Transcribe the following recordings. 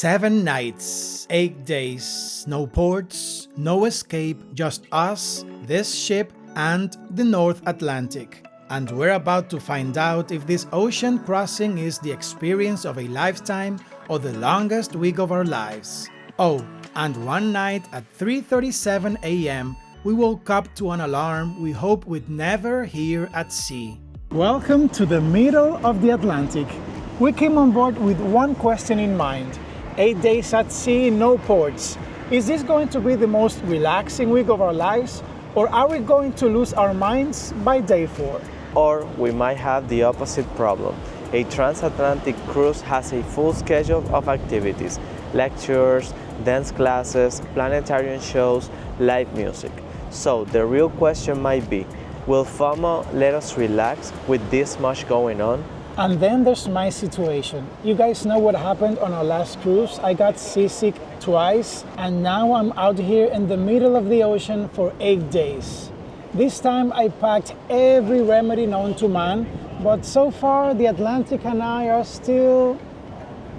7 nights, 8 days, no ports, no escape, just us, this ship, and the North Atlantic. And we're about to find out if this ocean crossing is the experience of a lifetime or the longest week of our lives. Oh, and one night at 3:37 a.m., we woke up to an alarm we hope we'd never hear at sea. Welcome to the middle of the Atlantic. We came on board with one question in mind. 8 days at sea, no ports. Is this going to be the most relaxing week of our lives? Or are we going to lose our minds by day 4? Or we might have the opposite problem. A transatlantic cruise has a full schedule of activities, lectures, dance classes, planetarium shows, live music. So the real question might be, will FOMO let us relax with this much going on? And then there's my situation. You guys know what happened on our last cruise. I got seasick twice, and now I'm out here in the middle of the ocean for 8 days. This time I packed every remedy known to man, but so far the Atlantic and I are still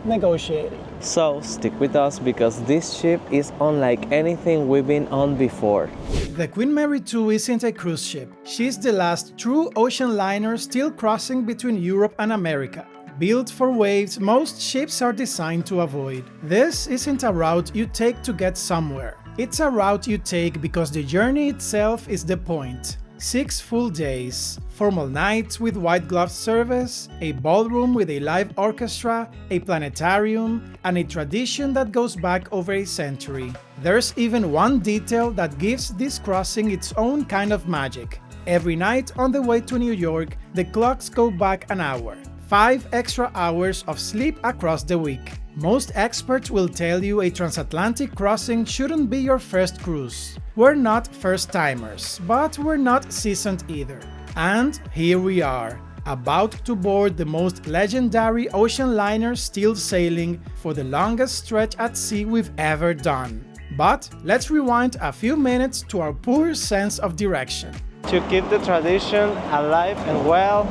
negotiating. So stick with us because this ship is unlike anything we've been on before. The Queen Mary II isn't a cruise ship. She's the last true ocean liner still crossing between Europe and America. Built for waves most ships are designed to avoid. This isn't a route you take to get somewhere. It's a route you take because the journey itself is the point. 6 full days, formal nights with white glove service, a ballroom with a live orchestra, a planetarium, and a tradition that goes back over a century. There's even one detail that gives this crossing its own kind of magic. Every night on the way to New York, the clocks go back an hour. 5 extra hours of sleep across the week. Most experts will tell you a transatlantic crossing shouldn't be your first cruise. We're not first-timers, but we're not seasoned either. And here we are, about to board the most legendary ocean liner still sailing for the longest stretch at sea we've ever done. But let's rewind a few minutes to our poor sense of direction. To keep the tradition alive and well,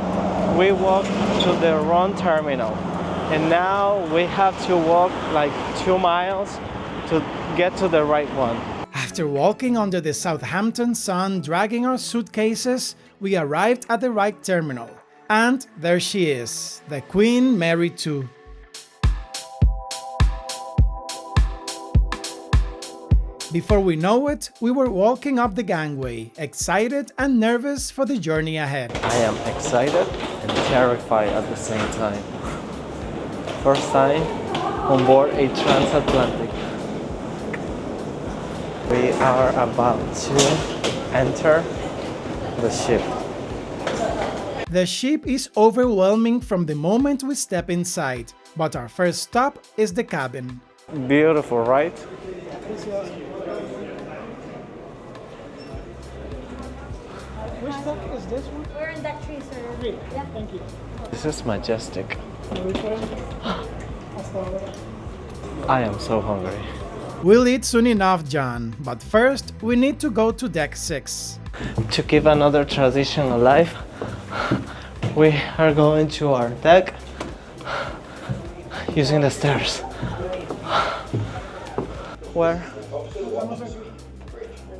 we walked to the wrong terminal. And now we have to walk like 2 miles to get to the right one. After walking under the Southampton sun, dragging our suitcases, we arrived at the right terminal. And there she is, the Queen Mary II. Before we know it, we were walking up the gangway, excited and nervous for the journey ahead. I am excited and terrified at the same time. First time on board a transatlantic. We are about to enter the ship. The ship is overwhelming from the moment we step inside, but our first stop is the cabin. Beautiful, right? Which deck is this one? We're in that tree, sir. 3. Yeah. Thank you. This is majestic. I am so hungry. We'll eat soon enough, John, but first we need to go to deck 6. To keep another tradition alive, we are going to our deck using the stairs. Where?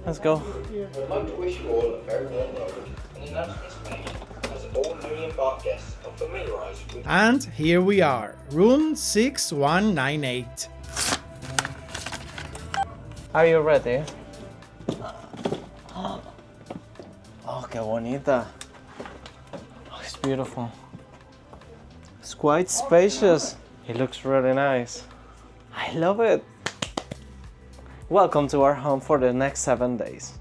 Let's go. I'd like to wish you all a very warm welcome. An announcement is made as all newly embarked guests are familiarised with. And here we are, room 6198. Are you ready? Oh, qué bonita. Oh, it's beautiful. It's quite spacious. It looks really nice. I love it. Welcome to our home for the next 7 days.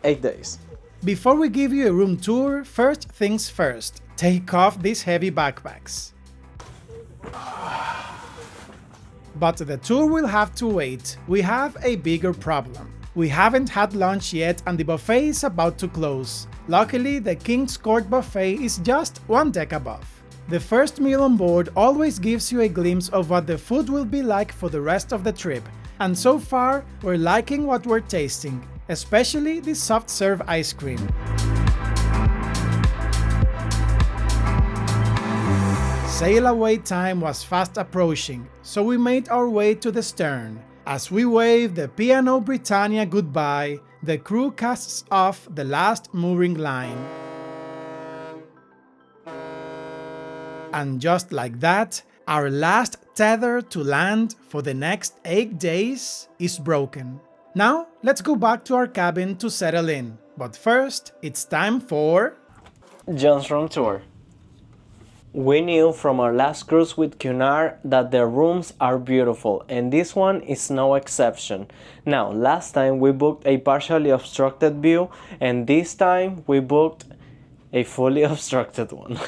8 days. Before we give you a room tour, first things first, take off these heavy backpacks. But the tour will have to wait. We have a bigger problem. We haven't had lunch yet and the buffet is about to close. Luckily, the King's Court buffet is just 1 deck above. The first meal on board always gives you a glimpse of what the food will be like for the rest of the trip. And so far, we're liking what we're tasting, especially the soft serve ice cream. sail away time was fast approaching, so we made our way to the stern. As we wave the P&O Britannia goodbye, the crew casts off the last mooring line. And just like that, our last tether to land for the next 8 days is broken. Now, let's go back to our cabin to settle in. But first, it's time for John's room tour. We knew from our last cruise with Cunard that the rooms are beautiful, and this one is no exception. Now, last time we booked a partially obstructed view, and this time we booked a fully obstructed one.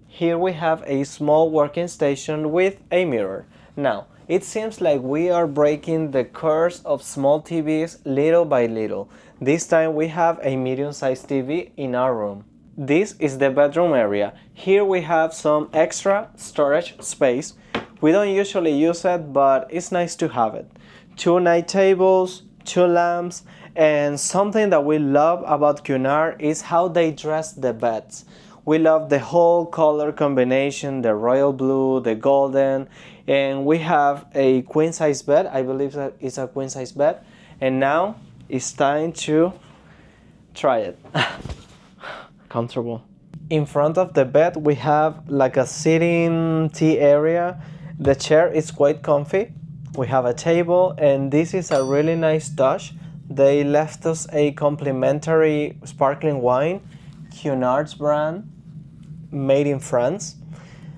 Here we have a small working station with a mirror. Now, it seems like we are breaking the curse of small TVs little by little. This time we have a medium-sized TV in our room. This is the bedroom area. Here we have some extra storage space. We don't usually use it, but it's nice to have it. 2 night tables, 2 lamps, and something that we love about Cunard is how they dress the beds. We love the whole color combination, the royal blue, the golden, and we have a queen size bed. I believe that it's a queen size bed. And now it's time to try it. Comfortable. In front of the bed we have like a sitting tea area. The chair is quite comfy. We have a table, and this is a really nice touch. They left us a complimentary sparkling wine, Cunard's brand, made in France.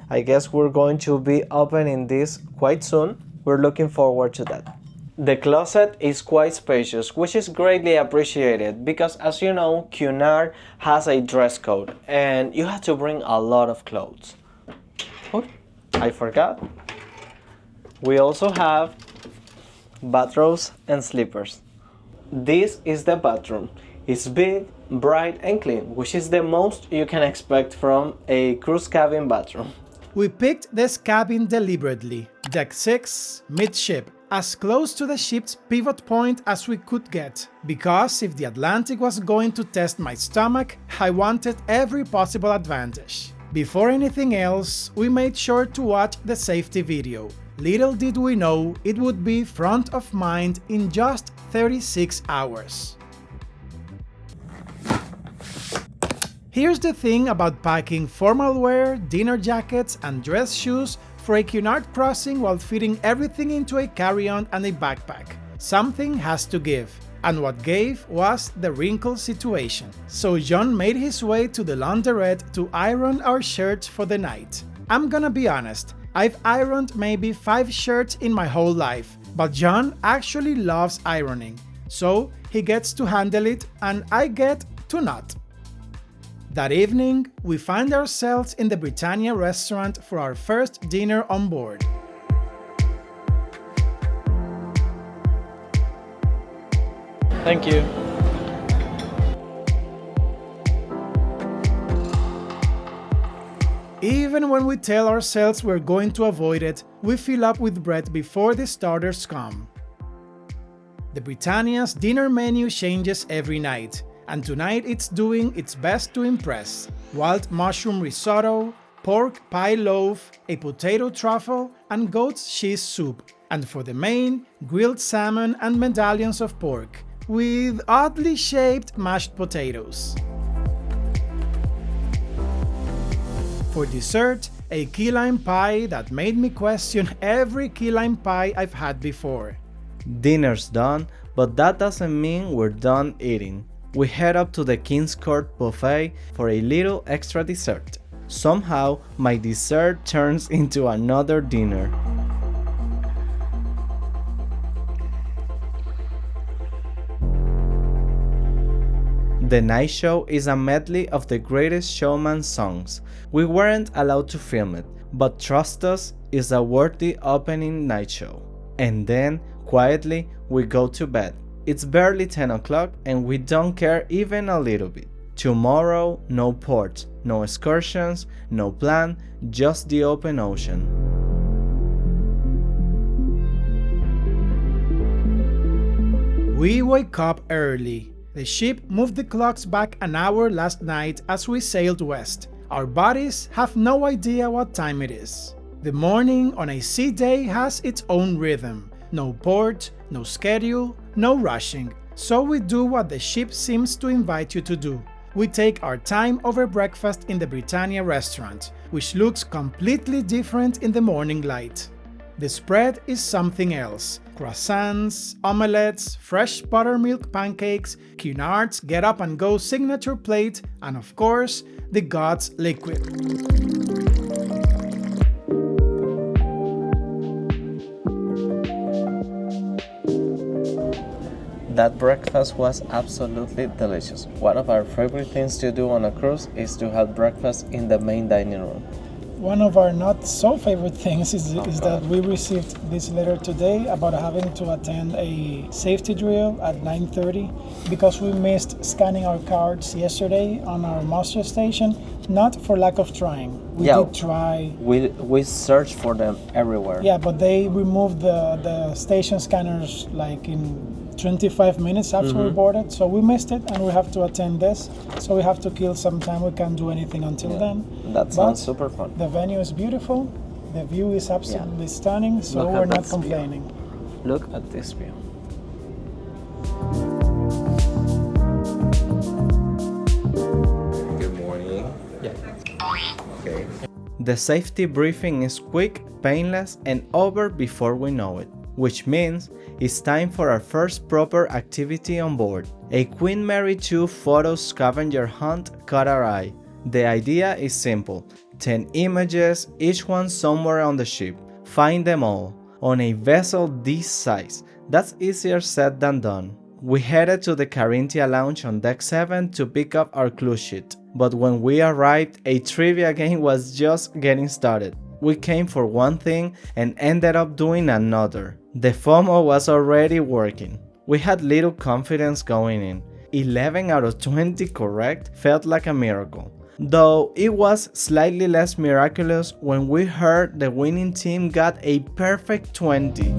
I guess we're going to be opening this quite soon. We're looking forward to that. The closet is quite spacious, which is greatly appreciated because, as you know, Cunard has a dress code and you have to bring a lot of clothes. Oh, I forgot. We also have bathrobes and slippers. This is the bathroom. It's big, bright and clean, which is the most you can expect from a cruise cabin bathroom. We picked this cabin deliberately, deck 6, midship, as close to the ship's pivot point as we could get, because if the Atlantic was going to test my stomach, I wanted every possible advantage. Before anything else, we made sure to watch the safety video. Little did we know it would be front of mind in just 36 hours. Here's the thing about packing formal wear, dinner jackets and dress shoes for a Cunard crossing while fitting everything into a carry-on and a backpack. Something has to give, and what gave was the wrinkle situation. So John made his way to the laundrette to iron our shirts for the night. I'm gonna be honest, I've ironed maybe 5 shirts in my whole life, but John actually loves ironing, so he gets to handle it and I get to not. That evening, we find ourselves in the Britannia restaurant for our first dinner on board. Thank you. Even when we tell ourselves we're going to avoid it, we fill up with bread before the starters come. The Britannia's dinner menu changes every night, and tonight it's doing its best to impress. Wild mushroom risotto, pork pie loaf, a potato truffle, and goat's cheese soup. And for the main, grilled salmon and medallions of pork, with oddly shaped mashed potatoes. For dessert, a key lime pie that made me question every key lime pie I've had before. Dinner's done, but that doesn't mean we're done eating. We head up to the King's Court buffet for a little extra dessert. Somehow, my dessert turns into another dinner. The night show is a medley of the Greatest Showman songs. We weren't allowed to film it, but trust us, it's a worthy opening night show. And then, quietly, we go to bed. It's barely 10 o'clock and we don't care even a little bit. Tomorrow, no port, no excursions, no plan, just the open ocean. We wake up early. The ship moved the clocks back an hour last night as we sailed west. Our bodies have no idea what time it is. The morning on a sea day has its own rhythm. No port, no schedule, no rushing. So we do what the ship seems to invite you to do. We take our time over breakfast in the Britannia restaurant, which looks completely different in the morning light. The spread is something else. Croissants, omelettes, fresh buttermilk pancakes, Cunard's get up and go signature plate, and of course, the God's liquid. That breakfast was absolutely delicious. One of our favorite things to do on a cruise is to have breakfast in the main dining room. One of our not so favorite things is that we received this letter today about having to attend a safety drill at 9:30 because we missed scanning our cards yesterday on our muster station, not for lack of trying. We did try. We searched for them everywhere. Yeah, but they removed the station scanners like in 25 minutes after we boarded, so we missed it and we have to attend this, so we have to kill some time. We can't do anything until then. That sounds super fun. The venue is beautiful, the view is absolutely stunning, so we're not complaining. Look at this view. Good morning. Okay. The safety briefing is quick, painless, and over before we know it, which means it's time for our first proper activity on board. A Queen Mary 2 photo scavenger hunt caught our eye. The idea is simple: 10 images, each one somewhere on the ship. Find them all. On a vessel this size, that's easier said than done. We headed to the Carinthia Lounge on Deck 7 to pick up our clue sheet, but when we arrived, a trivia game was just getting started. We came for one thing and ended up doing another. The FOMO was already working. We had little confidence going in. 11 out of 20 correct felt like a miracle, though it was slightly less miraculous when we heard the winning team got a perfect 20.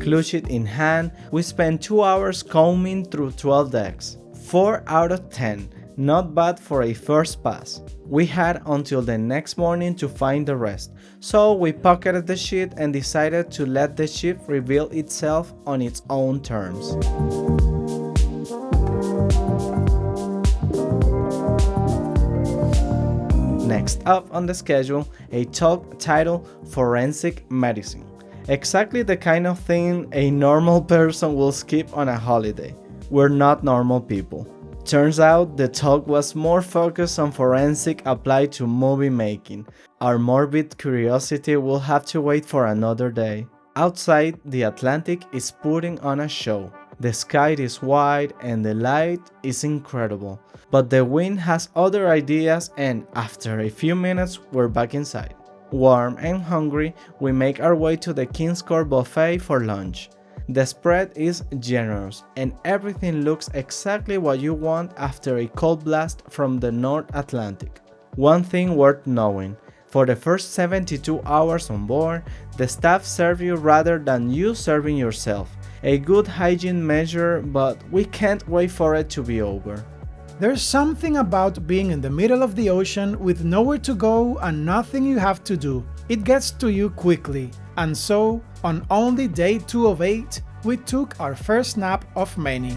Clue sheet in hand, we spent 2 hours combing through 12 decks. 4 out of 10, not bad for a first pass. We had until the next morning to find the rest, so we pocketed the sheet and decided to let the ship reveal itself on its own terms. Next up on the schedule, a talk titled Forensic Medicine. Exactly the kind of thing a normal person will skip on a holiday. We're not normal people. Turns out the talk was more focused on forensic applied to movie making. Our morbid curiosity will have to wait for another day. Outside, the Atlantic is putting on a show. The sky is wide and the light is incredible. But the wind has other ideas, and after a few minutes we're back inside. Warm and hungry, we make our way to the King's Court buffet for lunch. The spread is generous, and everything looks exactly what you want after a cold blast from the North Atlantic. One thing worth knowing: for the first 72 hours on board, the staff serve you rather than you serving yourself. A good hygiene measure, but we can't wait for it to be over. There's something about being in the middle of the ocean with nowhere to go and nothing you have to do. It gets to you quickly. And so, on only day 2 of 8, we took our first nap of many.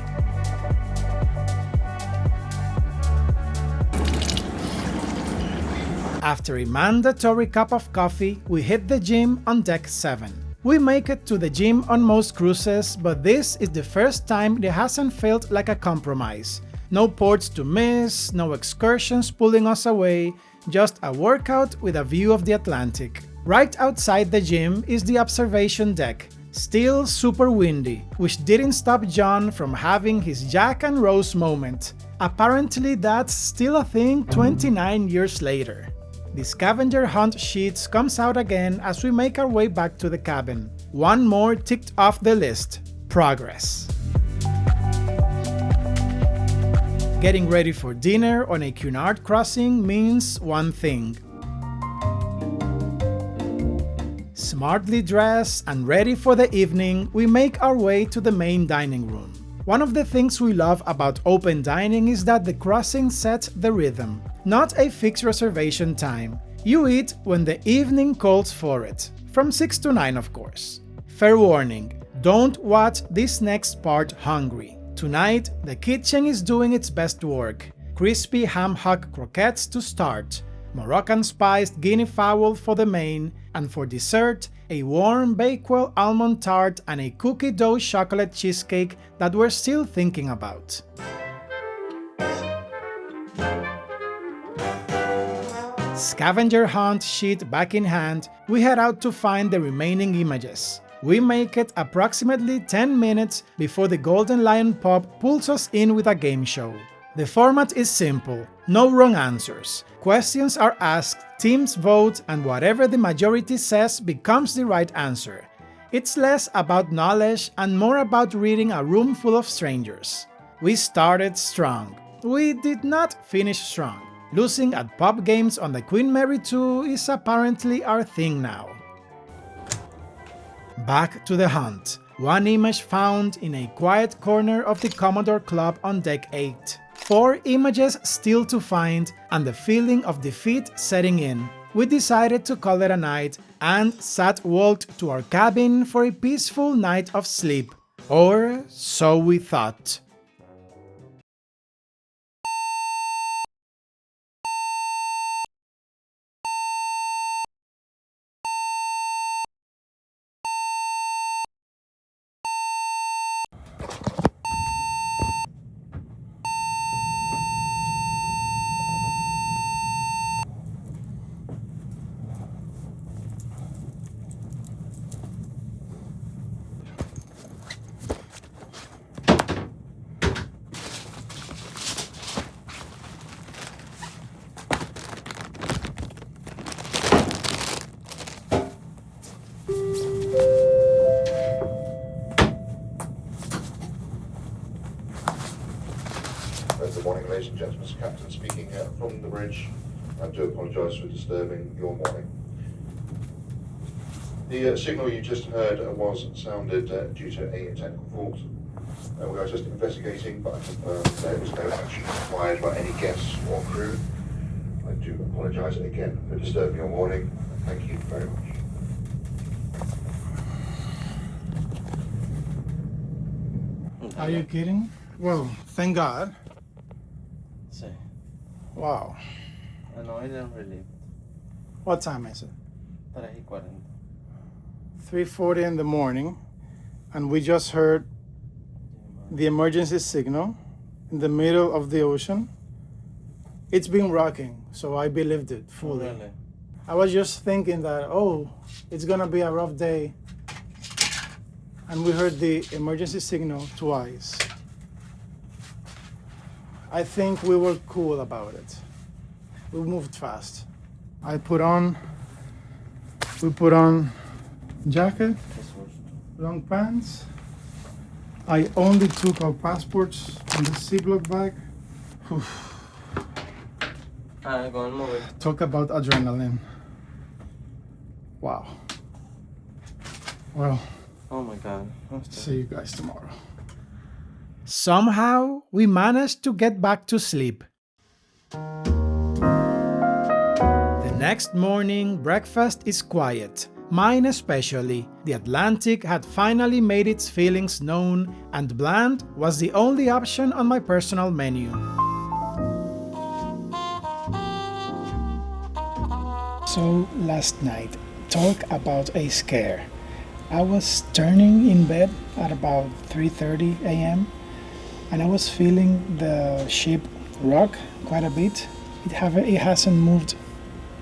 After a mandatory cup of coffee, we hit the gym on Deck 7. We make it to the gym on most cruises, but this is the first time it hasn't felt like a compromise. No ports to miss, no excursions pulling us away, just a workout with a view of the Atlantic. Right outside the gym is the observation deck, still super windy, which didn't stop John from having his Jack and Rose moment. Apparently that's still a thing 29 years later. The scavenger hunt sheets comes out again as we make our way back to the cabin. One more ticked off the list: progress. Getting ready for dinner on a Cunard crossing means one thing: smartly dressed and ready for the evening, we make our way to the main dining room. One of the things we love about open dining is that the crossing sets the rhythm, not a fixed reservation time. You eat when the evening calls for it, from 6 to 9 of course. Fair warning, don't watch this next part hungry. Tonight, the kitchen is doing its best work. Crispy ham hock croquettes to start, Moroccan spiced guinea fowl for the main, and for dessert, a warm Bakewell almond tart and a cookie dough chocolate cheesecake that we're still thinking about. Scavenger hunt sheet back in hand, we head out to find the remaining images. We make it approximately 10 minutes before the Golden Lion Pub pulls us in with a game show. The format is simple, no wrong answers. Questions are asked, teams vote, and whatever the majority says becomes the right answer. It's less about knowledge and more about reading a room full of strangers. We started strong. We did not finish strong. Losing at pub games on the Queen Mary 2 is apparently our thing now. Back to the hunt. One image found in a quiet corner of the Commodore Club on deck 8. 4 images still to find, and the feeling of defeat setting in. We decided to call it a night and walked to our cabin for a peaceful night of sleep. Or so we thought. Good morning, ladies and gentlemen. It's Captain speaking here from the bridge. I do apologise for disturbing your morning. The signal you just heard was sounded due to a technical fault. We are just investigating, but I confirm there was no action required by any guests or crew. I do apologise again for disturbing your morning. Thank you very much. Are you kidding? Well, thank God. Sí. Wow. No, I didn't really. What time is it? 3:40. 3:40 in the morning, and we just heard the emergency signal in the middle of the ocean. It's been rocking, so I believed it fully. Really? I was just thinking that, oh, it's gonna be a rough day, and we heard the emergency signal twice. I think we were cool about it. We moved fast. We put on jacket, long pants. I only took our passports in the Ziploc bag. Go on, move it. Talk about adrenaline. Wow. Well, Oh my God. see you guys tomorrow. Somehow, we managed to get back to sleep. The next morning, breakfast is quiet. Mine especially. The Atlantic had finally made its feelings known, and bland was the only option on my personal menu. So last night, talk about a scare. I was turning in bed at about 3:30 a.m. and I was feeling the ship rock quite a bit. It hasn't moved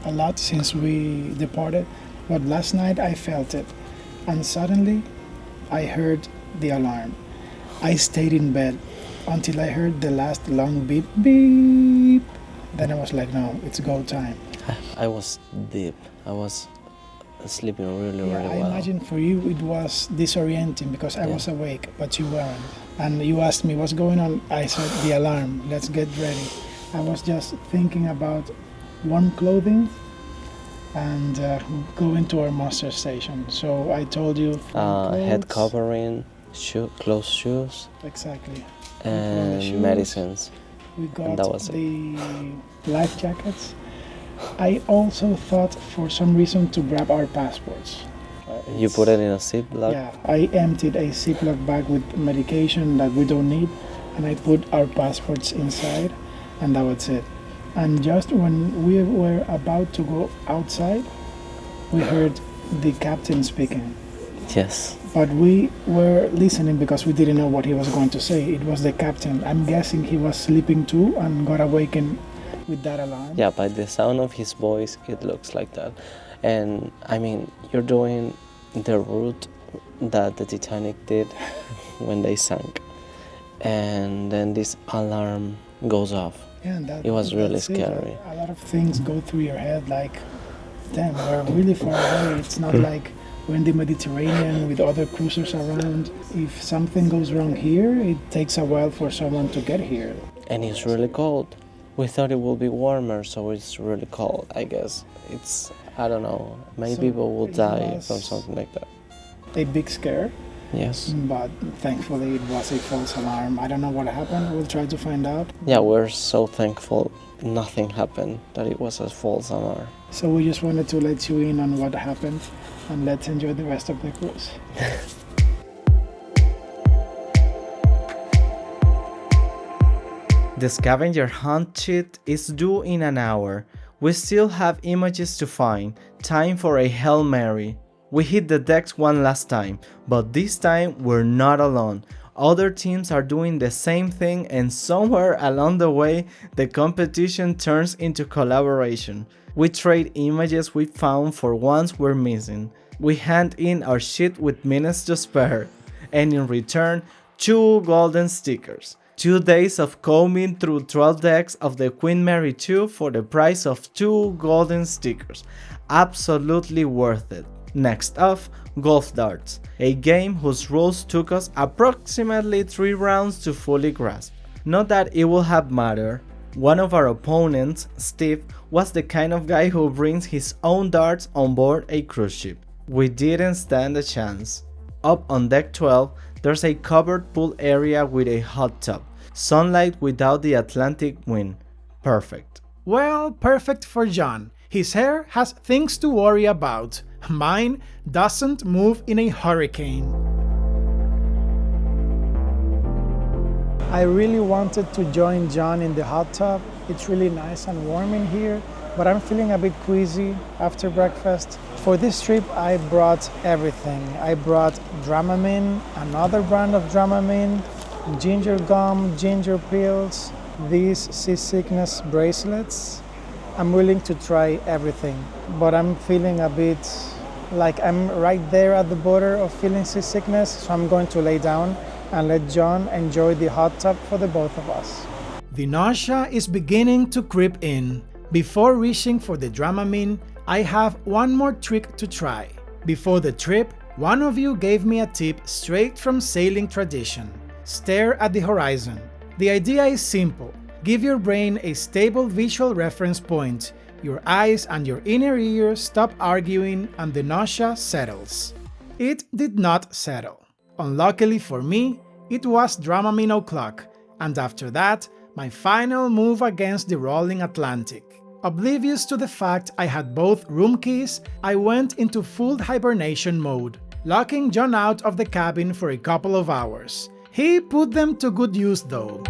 a lot since we departed, but last night I felt it, and suddenly I heard the alarm. I stayed in bed until I heard the last long beep beep. Then I was like, no, it's go time. I was deep. I was sleeping really I well. imagine for you it was disorienting because I was awake, but you weren't. And you asked me what's going on. I said the alarm. Let's get ready. I was just thinking about warm clothing and going to our muster station. So I told you Head covering. closed shoes, Exactly. and shoes. medicines. We got that was the life jackets. I also thought for some reason to grab our passports. You put it in a Ziploc? Yeah, I emptied a Ziploc bag with medication that we don't need, and I put our passports inside, and that was it. And just when we were about to go outside, we heard the captain speaking. Yes. But we were listening because we didn't know what he was going to say. It was the captain. I'm guessing he was sleeping too and got awakened with that alarm. Yeah, by the sound of his voice, it looks like that. And I mean, you're doing the route that the Titanic did when they sank. And then this alarm goes off. Yeah, and it was really that's it. scary. A lot of things go through your head like, damn, we're really far away. It's not like we're in the Mediterranean with other cruisers around. If something goes wrong here, it takes a while for someone to get here. And it's really cold. We thought it would be warmer, so it's really cold, I guess. I don't know, many So people will it die was from something like that. A big scare, Yes. but thankfully it was a false alarm. I don't know what happened. We'll try to find out. Yeah, we're so thankful nothing happened, that it was a false alarm. So we just wanted to let you in on what happened, and let's enjoy the rest of the cruise. The scavenger hunt sheet is due in an hour. We still have images to find. Time for a Hail Mary. We hit the decks one last time, but this time we're not alone. Other teams are doing the same thing, and somewhere along the way, the competition turns into collaboration. We trade images we found for ones we're missing. We hand in our sheet with minutes to spare, and in return, 2 golden stickers. 2 days of combing through 12 decks of the Queen Mary 2 for the price of 2 golden stickers. Absolutely worth it. Next up, Golf Darts, a game whose rules took us approximately 3 rounds to fully grasp. Not that it will have mattered. One of our opponents, Steve, was the kind of guy who brings his own darts on board a cruise ship. We didn't stand a chance. Up on deck 12, there's a covered pool area with a hot tub. Sunlight without the Atlantic wind. Perfect. Well, perfect for John. His hair has things to worry about. Mine doesn't move in a hurricane. I really wanted to join John in the hot tub. It's really nice and warm in here, but I'm feeling a bit queasy after breakfast. For this trip, I brought everything. I brought Dramamine, another brand of Dramamine, ginger gum, ginger pills, these seasickness bracelets. I'm willing to try everything, but I'm feeling a bit like I'm right there at the border of feeling seasickness, so I'm going to lay down and let John enjoy the hot tub for the both of us. The nausea is beginning to creep in. Before reaching for the Dramamine, I have one more trick to try. Before the trip, one of you gave me a tip straight from sailing tradition. Stare at the horizon. The idea is simple. Give your brain a stable visual reference point. Your eyes and your inner ear stop arguing and the nausea settles. It did not settle. Unluckily for me, it was Dramamine o'clock, and after that, my final move against the rolling Atlantic. Oblivious to the fact I had both room keys, I went into full hibernation mode, locking John out of the cabin for a couple of hours. He put them to good use though.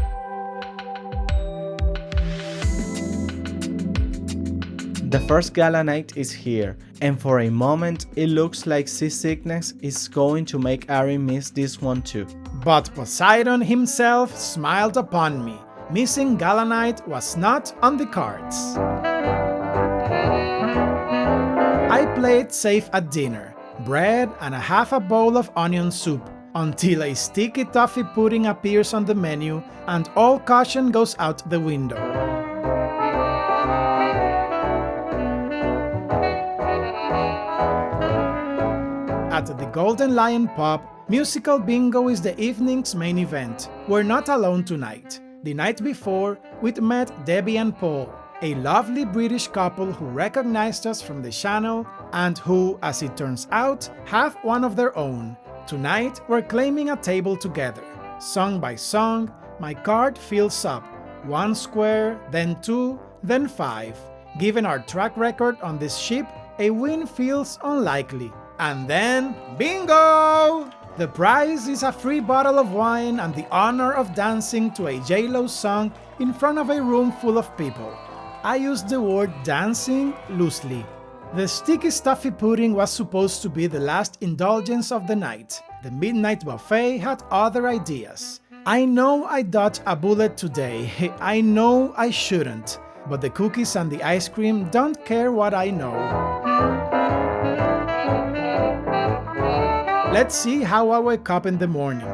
The first gala night is here, and for a moment it looks like seasickness is going to make Ari miss this one too. But Poseidon himself smiled upon me. Missing gala night was not on the cards. I played safe at dinner, bread and a half a bowl of onion soup, until a sticky toffee pudding appears on the menu and all caution goes out the window. At the Golden Lion Pub, musical bingo is the evening's main event. We're not alone tonight. The night before, we'd met Debbie and Paul, a lovely British couple who recognized us from the channel and who, as it turns out, have one of their own. Tonight, we're claiming a table together. Song by song, my card fills up. 1 square, then 2, then 5. Given our track record on this ship, a win feels unlikely. And then, bingo! The prize is a free bottle of wine and the honor of dancing to a J-Lo song in front of a room full of people. I use the word dancing loosely. The sticky stuffy pudding was supposed to be the last indulgence of the night. The midnight buffet had other ideas. I know I dodged a bullet today, I know I shouldn't, but the cookies and the ice cream don't care what I know. Let's see how I wake up in the morning.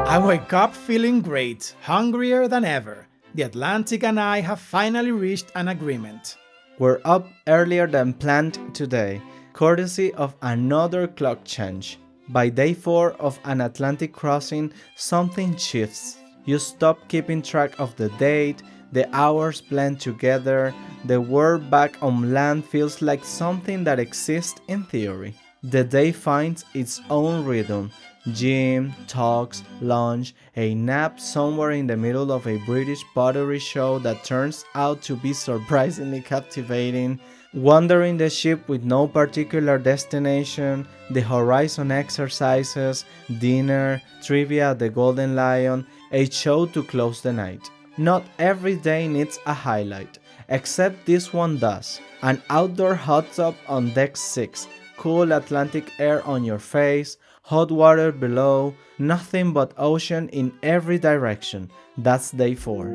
I wake up feeling great, hungrier than ever. The Atlantic and I have finally reached an agreement. We're up earlier than planned today, courtesy of another clock change. By day 4 of an Atlantic crossing, something shifts. You stop keeping track of the date, the hours blend together, the world back on land feels like something that exists in theory. The day finds its own rhythm. Gym, talks, lunch, a nap somewhere in the middle of a British pottery show that turns out to be surprisingly captivating, wandering the ship with no particular destination, the horizon exercises, dinner, trivia at the Golden Lion, a show to close the night. Not every day needs a highlight, except this one does. An outdoor hot tub on deck 6, cool Atlantic air on your face, hot water below, nothing but ocean in every direction. That's day 4.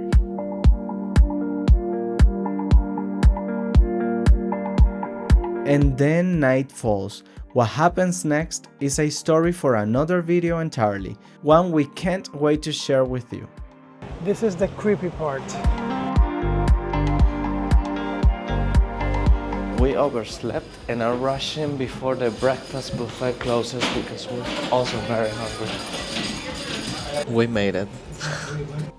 And then night falls. What happens next is a story for another video entirely, one we can't wait to share with you. This is the creepy part. We overslept and are rushing before the breakfast buffet closes because we're also very hungry. We made it.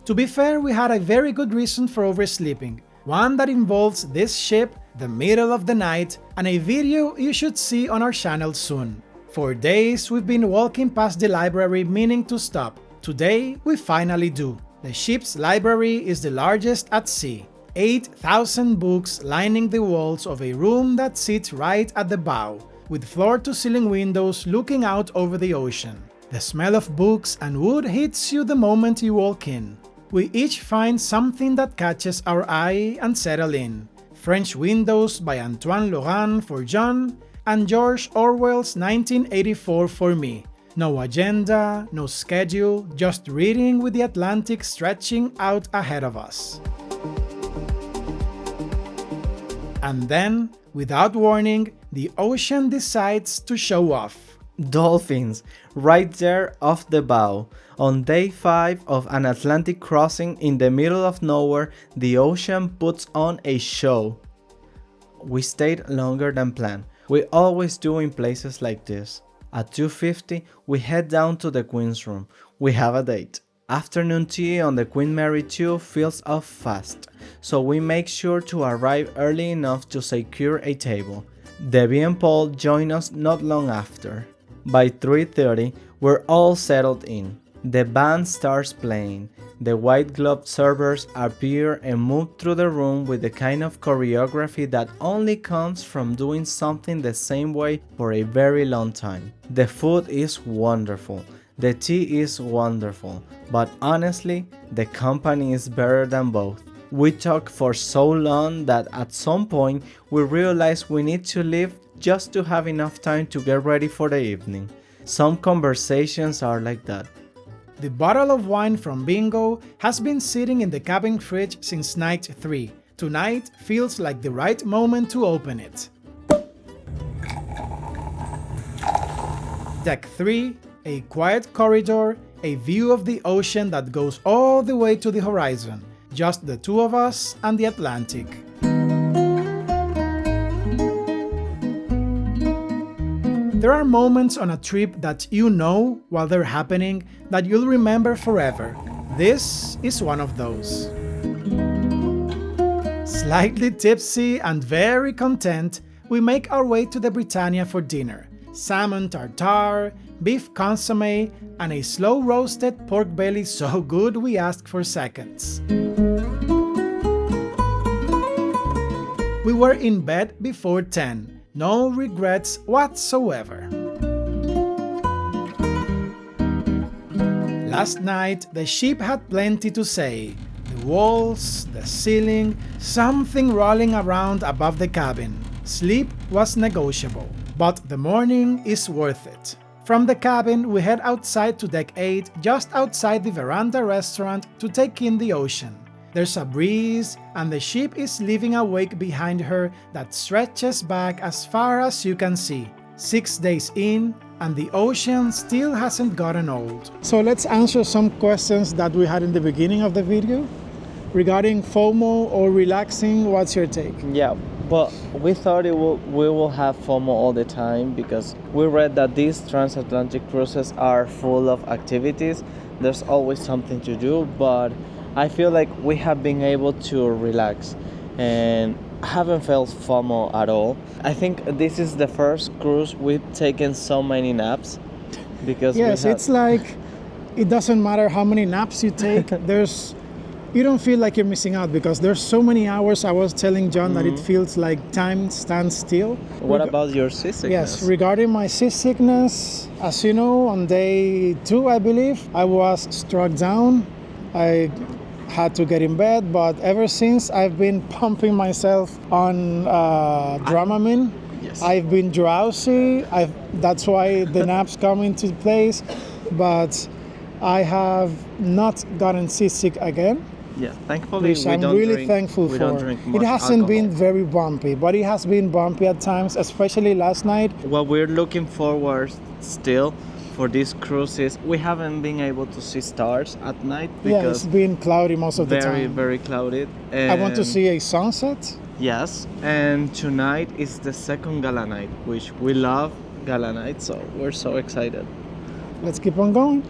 To be fair, we had a very good reason for oversleeping. One that involves this ship, the middle of the night, and a video you should see on our channel soon. For days we've been walking past the library meaning to stop. Today we finally do. The ship's library is the largest at sea. 8,000 books lining the walls of a room that sits right at the bow, with floor-to-ceiling windows looking out over the ocean. The smell of books and wood hits you the moment you walk in. We each find something that catches our eye and settle in. French Windows by Antoine Laurent for John, and George Orwell's 1984 for me. No agenda, no schedule, just reading with the Atlantic stretching out ahead of us. And then, without warning, the ocean decides to show off. Dolphins, right there off the bow. On day 5 of an Atlantic crossing in the middle of nowhere, the ocean puts on a show. We stayed longer than planned. We always do in places like this. At 2:50, we head down to the Queen's room. We have a date. Afternoon tea on the Queen Mary 2 fills up fast, so we make sure to arrive early enough to secure a table. Debbie and Paul join us not long after. By 3:30, we're all settled in. The band starts playing. The white-gloved servers appear and move through the room with the kind of choreography that only comes from doing something the same way for a very long time. The food is wonderful. The tea is wonderful. But honestly, the company is better than both. We talk for so long that at some point we realize we need to leave just to have enough time to get ready for the evening. Some conversations are like that. The bottle of wine from Bingo has been sitting in the cabin fridge since night 3. Tonight feels like the right moment to open it. Deck 3, a quiet corridor, a view of the ocean that goes all the way to the horizon. Just the two of us and the Atlantic. There are moments on a trip that you know while they're happening that you'll remember forever. This is one of those. Slightly tipsy and very content, we make our way to the Britannia for dinner. Salmon tartare, beef consomme, and a slow-roasted pork belly so good we asked for seconds. We were in bed before 10. No regrets whatsoever. Last night, the ship had plenty to say. The walls, the ceiling, something rolling around above the cabin. Sleep was negotiable, but the morning is worth it. From the cabin, we head outside to deck 8, just outside the veranda restaurant, to take in the ocean. There's a breeze, and the ship is leaving a wake behind her that stretches back as far as you can see. 6 days in, and the ocean still hasn't gotten old. So let's answer some questions that we had in the beginning of the video. Regarding FOMO or relaxing, what's your take? Yeah, but we thought we will have FOMO all the time because we read that these transatlantic cruises are full of activities. There's always something to do, but I feel like we have been able to relax and haven't felt FOMO at all. I think this is the first cruise we've taken so many naps because yes, it's like it doesn't matter how many naps you take. You don't feel like you're missing out because there's so many hours. I was telling John that it feels like time stands still. What about your seasickness? Yes, regarding my seasickness, as you know, on day 2, I believe, I was struck down. I had to get in bed, but ever since I've been pumping myself on Dramamine. Yes. I've been drowsy. That's why the naps come into place, but I have not gotten seasick again. Yeah, thankfully which I'm really thankful for. Don't drink much it hasn't alcohol. been very bumpy, but it has been bumpy at times, especially last night. What we're looking forward still for these cruises, we haven't been able to see stars at night Yeah, it's because been cloudy most of the time. very clouded. I want to And see a sunset. yes, and tonight is the second gala night, which we love gala night, so we're so excited. Let's keep on going.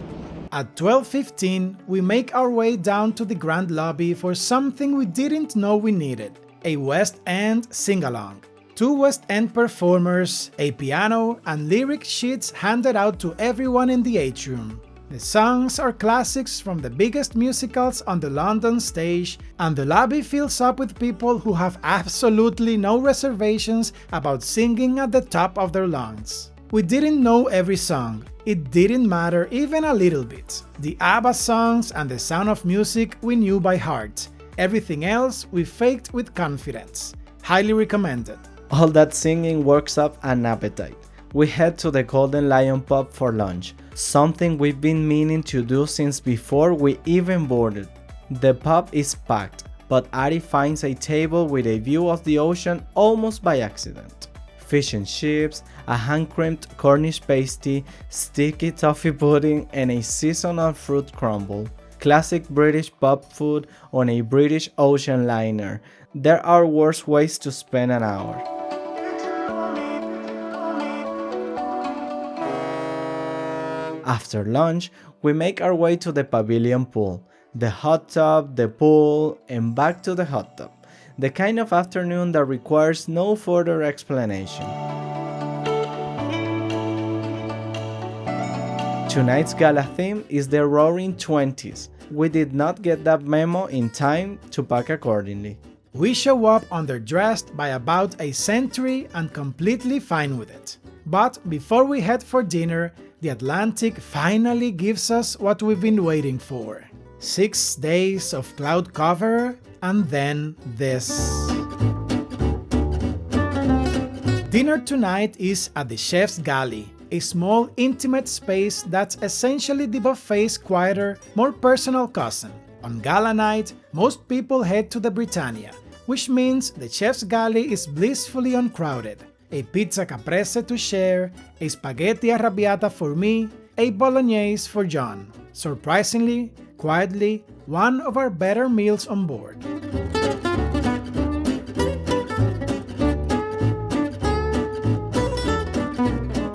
At 12:15, we make our way down to the grand lobby for something we didn't know we needed: a West End sing-along. 2 West End performers, a piano, and lyric sheets handed out to everyone in the atrium. The songs are classics from the biggest musicals on the London stage, and the lobby fills up with people who have absolutely no reservations about singing at the top of their lungs. We didn't know every song. It didn't matter even a little bit. The ABBA songs and The Sound of Music we knew by heart. Everything else we faked with confidence. Highly recommended. All that singing works up an appetite. We head to the Golden Lion pub for lunch, something we've been meaning to do since before we even boarded. The pub is packed, but Ari finds a table with a view of the ocean almost by accident. Fish and chips, a hand-crimped Cornish pasty, sticky toffee pudding, and a seasonal fruit crumble. Classic British pub food on a British ocean liner. There are worse ways to spend an hour. After lunch, we make our way to the pavilion pool, the hot tub, the pool, and back to the hot tub. The kind of afternoon that requires no further explanation. Tonight's gala theme is the Roaring Twenties. We did not get that memo in time to pack accordingly. We show up underdressed by about a century and completely fine with it. But before we head for dinner, the Atlantic finally gives us what we've been waiting for. 6 days of cloud cover, and then this. Dinner tonight is at the Chef's Galley, a small intimate space that's essentially the buffet's quieter, more personal cousin. On gala night, most people head to the Britannia, which means the Chef's Galley is blissfully uncrowded. A pizza caprese to share, a spaghetti arrabbiata for me, a bolognese for John. Surprisingly, quietly, one of our better meals on board.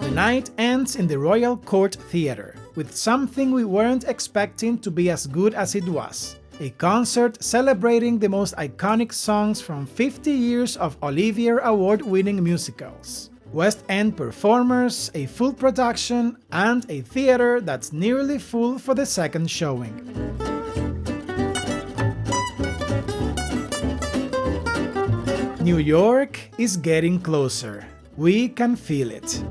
The night ends in the Royal Court Theatre, with something we weren't expecting to be as good as it was. a concert celebrating the most iconic songs from 50 years of Olivier Award-winning musicals, West End performers, a full production, and a theater that's nearly full for the second showing. New York is getting closer. We can feel it.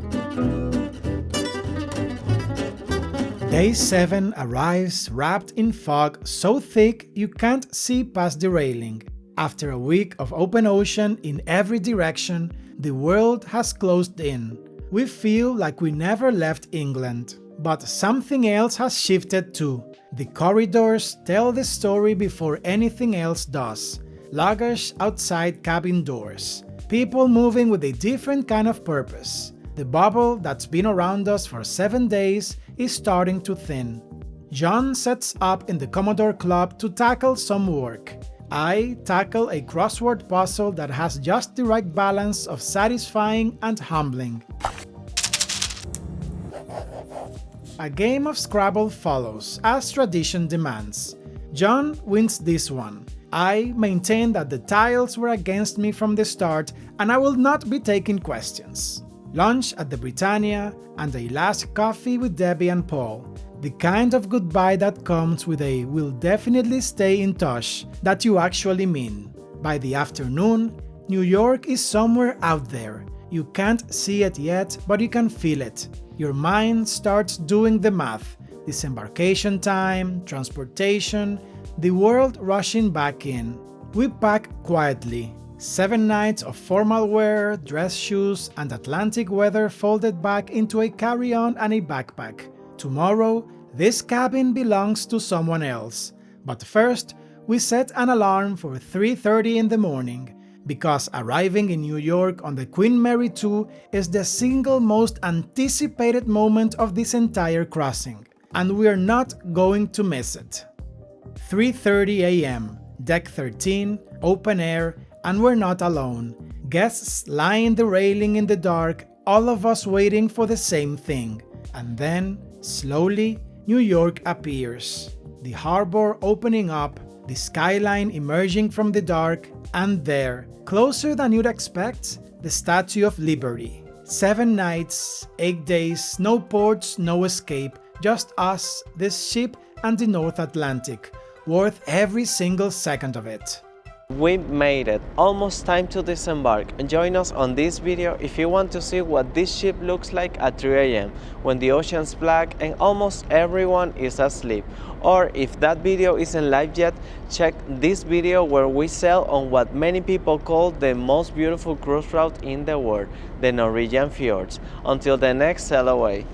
Day 7 arrives wrapped in fog so thick you can't see past the railing. After a week of open ocean in every direction, the world has closed in. We feel like we never left England. But something else has shifted too. The corridors tell the story before anything else does. Luggage outside cabin doors. People moving with a different kind of purpose. The bubble that's been around us for 7 days is starting to thin. John sets up in the Commodore Club to tackle some work. I tackle a crossword puzzle that has just the right balance of satisfying and humbling. A game of Scrabble follows, as tradition demands. John wins this one. I maintain that the tiles were against me from the start and I will not be taking questions. Lunch at the Britannia and a last coffee with Debbie and Paul. The kind of goodbye that comes with a "we'll definitely stay in touch" that you actually mean. By the afternoon, New York is somewhere out there. You can't see it yet, but you can feel it. Your mind starts doing the math. Disembarkation time, transportation, the world rushing back in. We pack quietly. 7 nights of formal wear, dress shoes, and Atlantic weather folded back into a carry-on and a backpack. Tomorrow, this cabin belongs to someone else. But first, we set an alarm for 3:30 in the morning, because arriving in New York on the Queen Mary 2 is the single most anticipated moment of this entire crossing, and we're not going to miss it. 3:30 a.m., deck 13, open air, and we're not alone. Guests lie in the railing in the dark, all of us waiting for the same thing. And then, slowly, New York appears. The harbor opening up, the skyline emerging from the dark, and there, closer than you'd expect, the Statue of Liberty. 7 nights, 8 days, no ports, no escape, just us, this ship, and the North Atlantic. Worth every single second of it. We made it. Almost time to disembark, and join us on this video if you want to see what this ship looks like at 3 a.m. when the ocean's black and almost everyone is asleep. Or if that video isn't live yet, check this video where we sail on what many people call the most beautiful cruise route in the world, the Norwegian fjords. Until the next sail away.